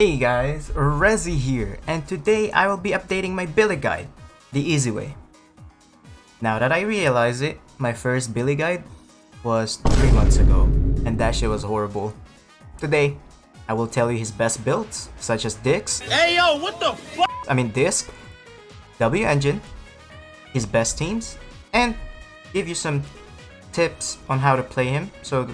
Hey guys, Rezi here, and today I will be updating my Billy guide, the easy way. Now that I realize it, my first Billy guide was 3 months ago, and that shit was horrible. Today, I will tell you his best builds, such as Disc, Disc, W Engine, his best teams, and give you some tips on how to play him so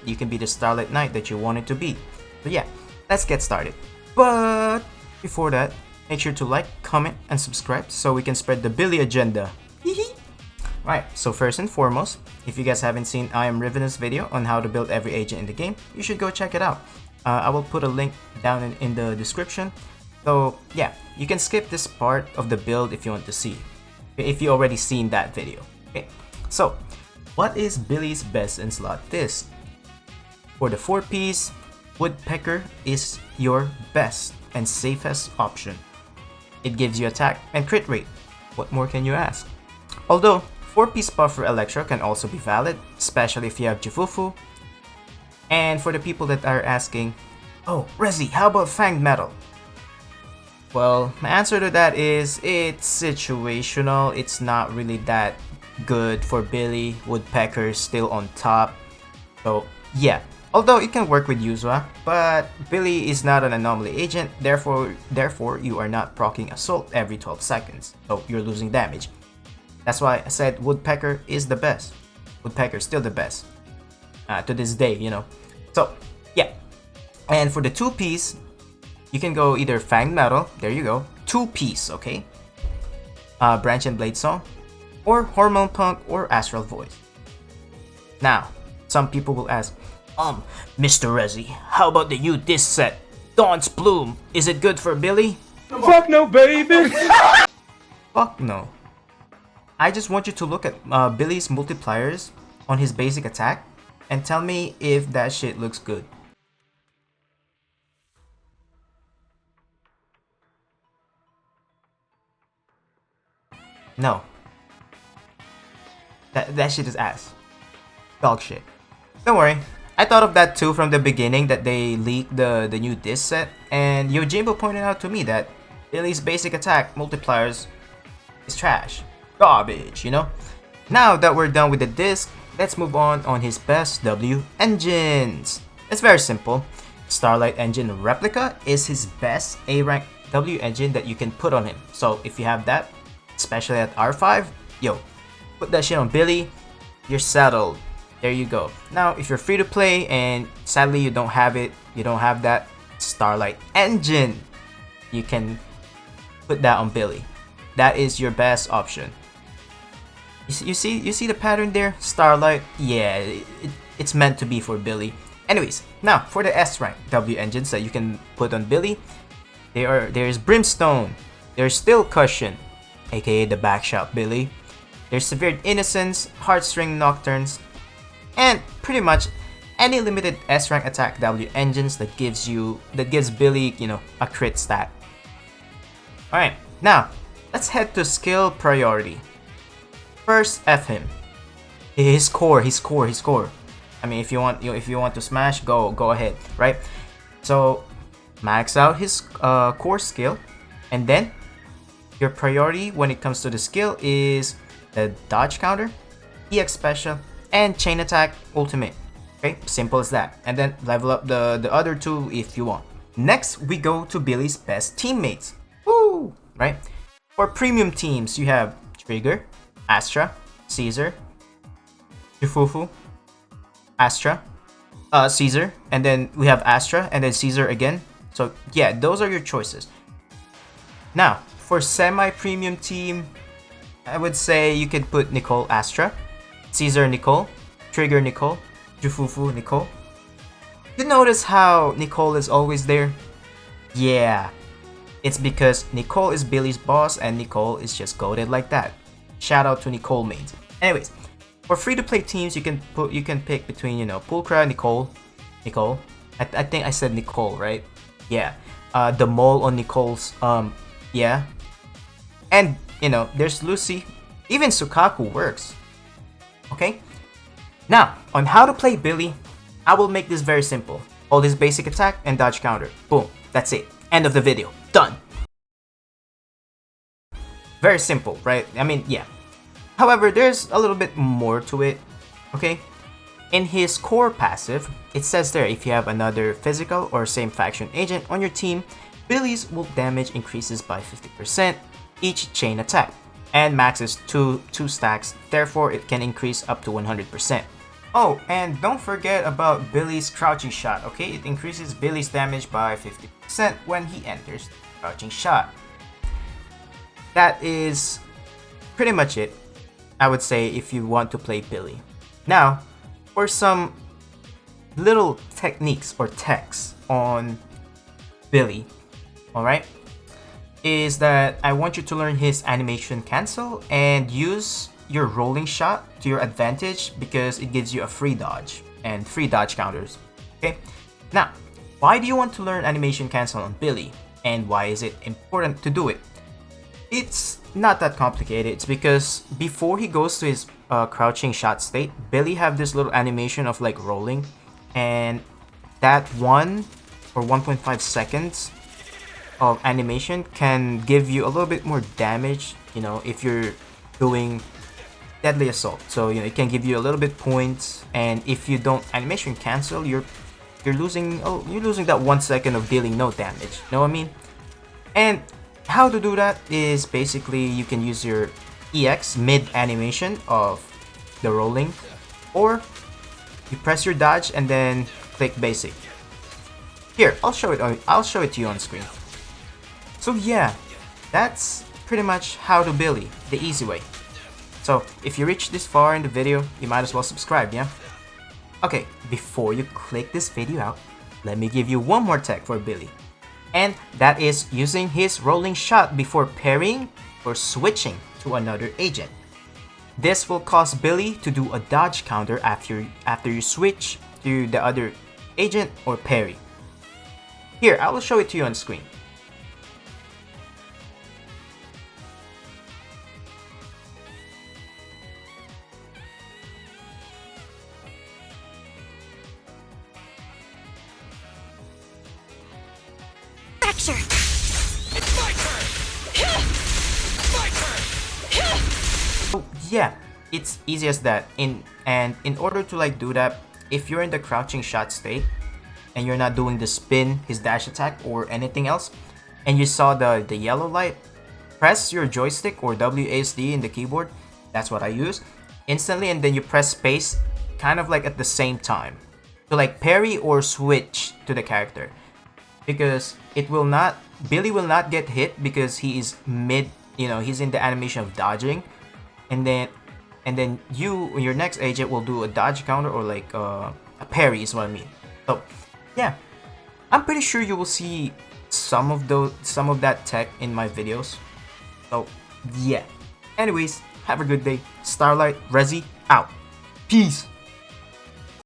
you can be the Starlight Knight that you wanted to be. So yeah, let's get started. But before that, make sure to like, comment, and subscribe so we can spread the Billy agenda. Right, so first and foremost, if you guys haven't seen I Am Rivenous video on how to build every agent in the game, you should go check it out. I will put a link down in the description. So yeah, you can skip this part of the build if you want to see, if you already seen that video. Okay, so what is Billy's best in slot disc? For the 4-piece, Woodpecker is your best and safest option. It gives you attack and crit rate. What more can you ask? Although 4-piece buffer Electro can also be valid, especially if you have Jufufu. And for the people that are asking, oh Rezi, how about Fanged Metal? Well, my answer to that is it's situational. It's not really that good for Billy. Woodpecker still on top. So yeah. Although it can work with Yuzua, but Billy is not an anomaly agent, therefore you are not proccing Assault every 12 seconds, so you're losing damage. That's why I said Woodpecker is the best. Woodpecker still the best. To this day, So, yeah. And for the 2-piece, you can go either Fanged Metal, there you go, 2-piece, okay? Branch and Blade Song, or Hormone Punk or Astral Voice. Now, some people will ask, Mr. Rezi, how about the new disc set? Dawn's Bloom, is it good for Billy? Fuck no, baby! Fuck no. I just want you to look at Billy's multipliers on his basic attack and tell me if that shit looks good. No. That shit is ass. Dog shit. Don't worry. I thought of that too from the beginning that they leaked the new disc set, and Yojimbo pointed out to me that Billy's basic attack multipliers is trash. Garbage, Now that we're done with the disc, let's move on his best W engines. It's very simple. Starlight Engine Replica is his best A-rank W engine that you can put on him. So if you have that, especially at R5, yo, put that shit on Billy, you're settled. There you go. Now, if you're free to play and sadly you don't have that Starlight Engine, you can put that on Billy. That is your best option. You see the pattern there? Starlight, yeah, it's meant to be for Billy. Anyways, now for the S rank W engines that you can put on Billy, there's Brimstone, there's Still Cushion, aka the Backshot Billy, there's Severed Innocence, Heartstring Nocturnes, and pretty much any limited S rank attack W engines that gives Billy, a crit stat. Alright, now let's head to skill priority. First, F him. His core. I mean, if you want to smash, go ahead, right? So max out his core skill, and then your priority when it comes to the skill is the dodge counter, EX special, and chain attack ultimate. Okay, simple as that. And then level up the other two if you want. Next, we go to Billy's best teammates. Woo! Right? For premium teams, you have Trigger, Astra, Caesar, Jufufu, Astra, Caesar, and then we have Astra, and then Caesar again. So yeah, those are your choices. Now, for semi-premium team, I would say you could put Nicole Astra, Caesar Nicole, Trigger Nicole, Jufufu Nicole. You notice how Nicole is always there? Yeah, it's because Nicole is Billy's boss and Nicole is just goated like that. Shout out to Nicole mains. Anyways, for free-to-play teams, you can pick between Pulcra, Nicole. I think I said Nicole, right? Yeah. The mole on Nicole's yeah. And there's Lucy. Even Sukaku works. Okay? Now, on how to play Billy, I will make this very simple. Hold his basic attack and dodge counter. Boom. That's it. End of the video. Done. Very simple, right? I mean, yeah. However, there's a little bit more to it, okay? In his core passive, it says there if you have another physical or same faction agent on your team, Billy's will damage increases by 50% each chain attack, and maxes 2 stacks, therefore it can increase up to 100%. Oh, and don't forget about Billy's crouching shot, okay? It increases Billy's damage by 50% when he enters the crouching shot. That is pretty much it, I would say, if you want to play Billy. Now, for some little techniques or techs on Billy, alright, is that I want you to learn his animation cancel and use your rolling shot to your advantage because it gives you a free dodge and free dodge counters. Okay, now why do you want to learn animation cancel on Billy and why is it important to do it? It's not that complicated. It's because before he goes to his crouching shot state, Billy have this little animation of like rolling, and that 1 or 1.5 seconds of animation can give you a little bit more damage, you know, if you're doing deadly assault. So, you know, it can give you a little bit points, and if you don't animation cancel, you're losing that 1 second of dealing no damage. Know what I mean? And how to do that is basically you can use your EX mid animation of the rolling, or you press your dodge and then click basic. Here, I'll show it to you on screen. So yeah, that's pretty much how to Billy the easy way. So if you reached this far in the video, you might as well subscribe, yeah? Okay, before you click this video out, let me give you one more tech for Billy. And that is using his rolling shot before parrying or switching to another agent. This will cause Billy to do a dodge counter after you switch to the other agent or parry. Here, I will show it to you on screen. Fracture. It's my turn! My turn! So yeah, it's easy as that. In order to like do that, if you're in the crouching shot state and you're not doing the spin, his dash attack, or anything else, and you saw the yellow light, press your joystick or WASD in the keyboard, that's what I use, instantly, and then you press space kind of like at the same time to like parry or switch to the character, because Billy will not get hit because he is mid, you know, he's in the animation of dodging, and then your next agent will do a dodge counter or like a parry is what I mean. So yeah, I'm pretty sure you will see some of that tech in my videos. So yeah, anyways, have a good day. Starlight Resi out. Peace.